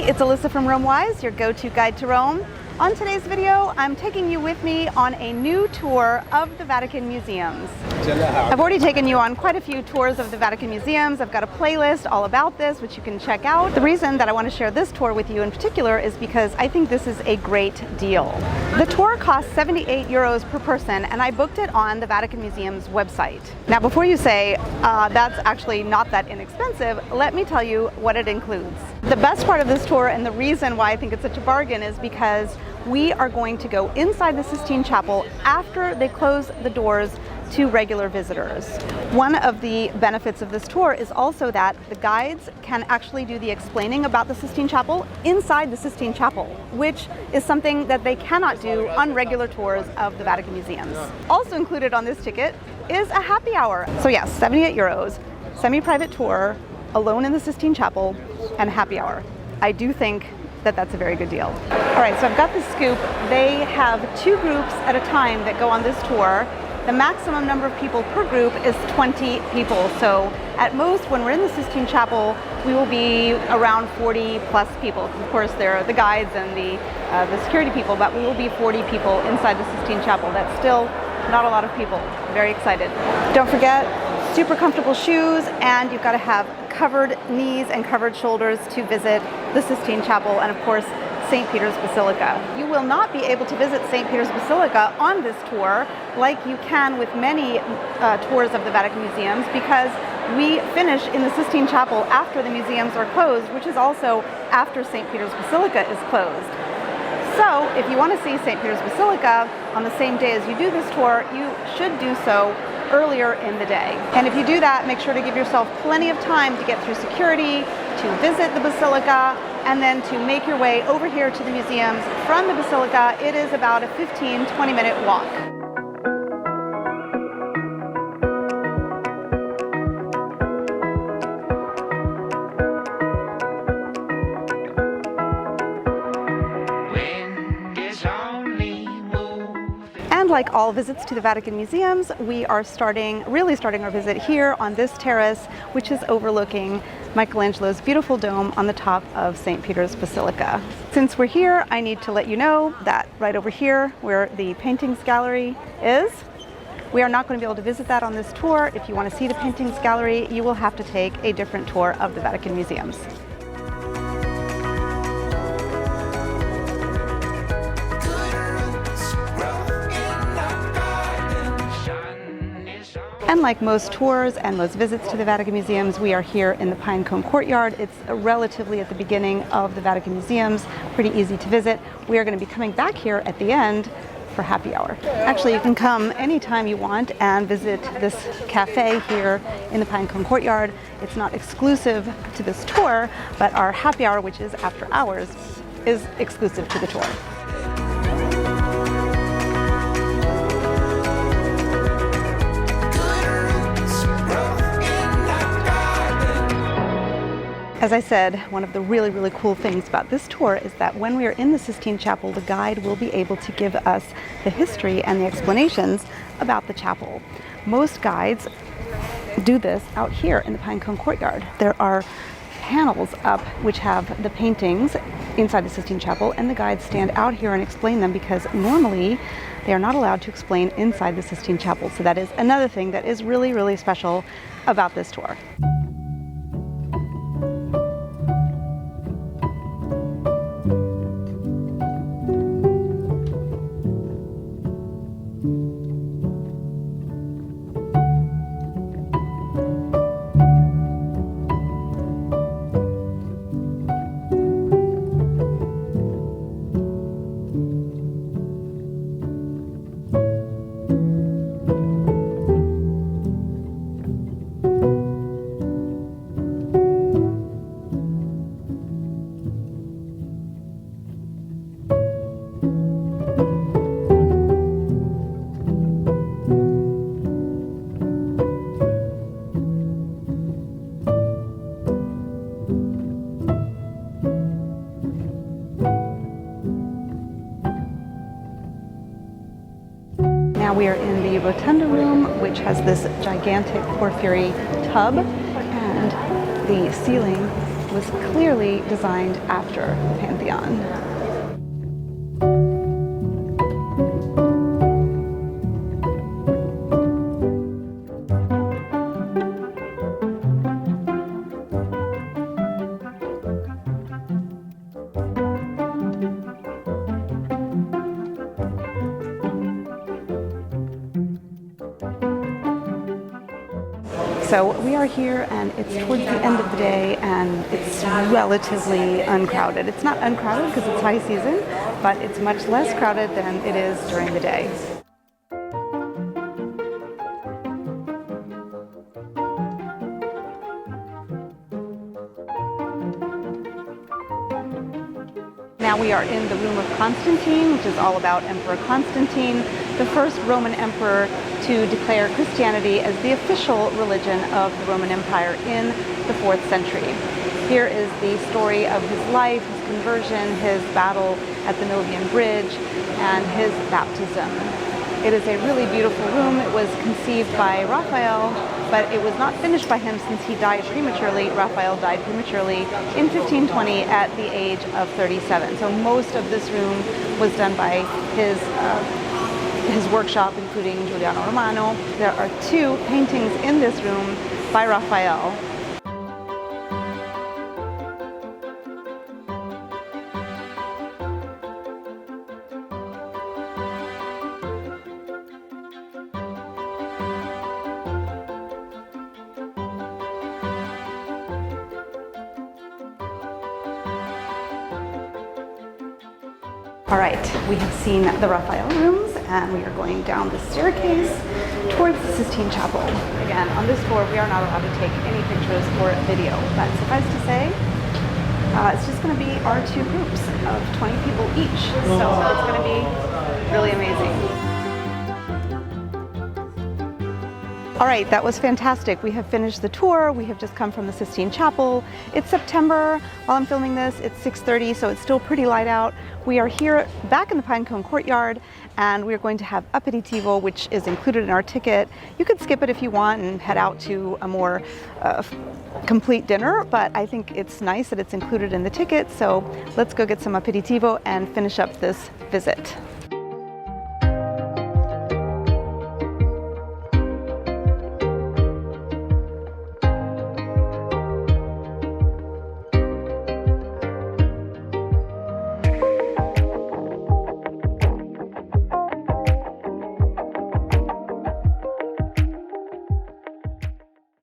Hey, it's Alyssa from RomeWise, your go-to guide to Rome. On today's video, I'm taking you with me on a new tour of the Vatican Museums. I've already taken you on quite a few tours of the Vatican Museums. I've got a playlist all about this, which you can check out. The reason that I want to share this tour with you in particular is because I think this is a great deal. The tour costs 78 euros per person, and I booked it on the Vatican Museums website. Now, before you say, that's actually not that inexpensive, let me tell you what it includes. The best part of this tour, and the reason why I think it's such a bargain, is because we are going to go inside the Sistine Chapel after they close the doors to regular visitors. One of the benefits of this tour is also that the guides can actually do the explaining about the Sistine Chapel inside the Sistine Chapel, which is something that they cannot do on regular tours of the Vatican Museums. Also included on this ticket is a happy hour. So yes, 78 euros, semi-private tour, alone in the Sistine Chapel, and happy hour. I do think that that's a very good deal. All right, so I've got the scoop. They have 2 groups at a time that go on this tour. The maximum number of people per group is 20 people. So at most, when we're in the Sistine Chapel, we will be around 40 plus people. Of course, there are the guides and the security people, but we will be 40 people inside the Sistine Chapel. That's still not a lot of people. Very excited. Don't forget, super comfortable shoes, and you've got to have covered knees and covered shoulders to visit the Sistine Chapel and, of course, St. Peter's Basilica. You will not be able to visit St. Peter's Basilica on this tour like you can with many tours of the Vatican Museums, because we finish in the Sistine Chapel after the museums are closed, which is also after St. Peter's Basilica is closed. So if you want to see St. Peter's Basilica on the same day as you do this tour, you should do so earlier in the day. And if you do that, make sure to give yourself plenty of time to get through security, to visit the Basilica, and then to make your way over here to the museums. From the Basilica, it is about a 15-20 minute walk. And like all visits to the Vatican Museums, we are really starting our visit here on this terrace, which is overlooking Michelangelo's beautiful dome on the top of St. Peter's Basilica. Since we're here, I need to let you know that right over here, where the paintings gallery is, we are not going to be able to visit that on this tour. If you want to see the paintings gallery, you will have to take a different tour of the Vatican Museums. And like most tours and most visits to the Vatican Museums, we are here in the Pinecone Courtyard. It's relatively at the beginning of the Vatican Museums, pretty easy to visit. We are going to be coming back here at the end for happy hour. Actually, you can come anytime you want and visit this cafe here in the Pinecone Courtyard. It's not exclusive to this tour, but our happy hour, which is after hours, is exclusive to the tour. As I said, one of the really cool things about this tour is that when we are in the Sistine Chapel, the guide will be able to give us the history and the explanations about the chapel. Most guides do this out here in the Pinecone Courtyard. There are panels up which have the paintings inside the Sistine Chapel, and the guides stand out here and explain them, because normally they are not allowed to explain inside the Sistine Chapel. So that is another thing that is really special about this tour. Now we are in the Rotunda Room, which has this gigantic porphyry tub, and the ceiling was clearly designed after the Pantheon. So we are here and it's towards the end of the day and it's relatively uncrowded. It's not uncrowded because it's high season, but it's much less crowded than it is during the day. Now we are in the room of Constantine, which is all about Emperor Constantine, the first Roman emperor to declare Christianity as the official religion of the Roman Empire in the 4th century. Here is the story of his life, his conversion, his battle at the Milvian Bridge, and his baptism. It is a really beautiful room. It was conceived by Raphael, but it was not finished by him since he died prematurely. Raphael died prematurely in 1520 at the age of 37. So most of this room was done by his workshop, including Giuliano Romano. There are 2 paintings in this room by Raphael. All right, we have seen the Raphael Rooms and we are going down the staircase towards the Sistine Chapel. Again, on this floor we are not allowed to take any pictures or video, but suffice to say, it's just going to be our 2 groups of 20 people each, so it's going to be really amazing. All right, that was fantastic. We have finished the tour. We have just come from the Sistine Chapel. It's September. While I'm filming this, it's 6:30, so it's still pretty light out. We are here back in the Pinecone Courtyard, and we're going to have aperitivo, which is included in our ticket. You could skip it if you want and head out to a more complete dinner, but I think it's nice that it's included in the ticket, so let's go get some aperitivo and finish up this visit.